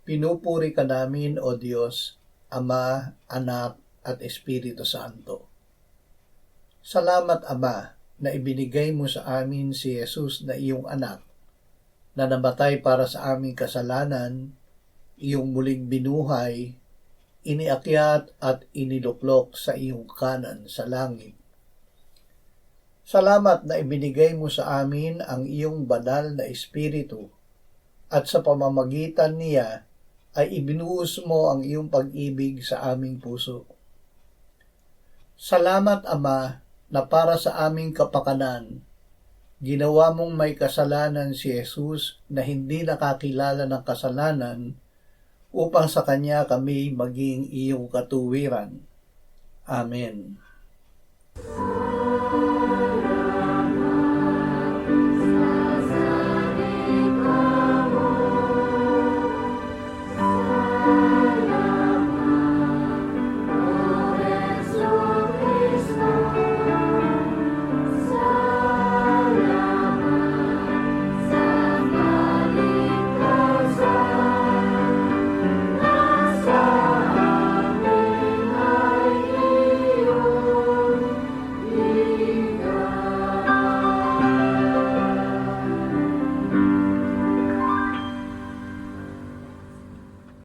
Pinupuri ka namin, O Diyos, Ama, Anak, at Espiritu Santo. Salamat, Ama, na ibinigay mo sa amin si Jesus na iyong anak, na namatay para sa aming kasalanan, iyong muling binuhay, iniakyat at iniluklok sa iyong kanan sa langit. Salamat na ibinigay mo sa amin ang iyong banal na Espiritu at sa pamamagitan niya ay ibinuhos mo ang iyong pag-ibig sa aming puso. Salamat, Ama, na para sa aming kapakanan, ginawa mong may kasalanan si Jesus na hindi nakakilala ng kasalanan upang sa Kanya kami maging iyong katuwiran. Amen.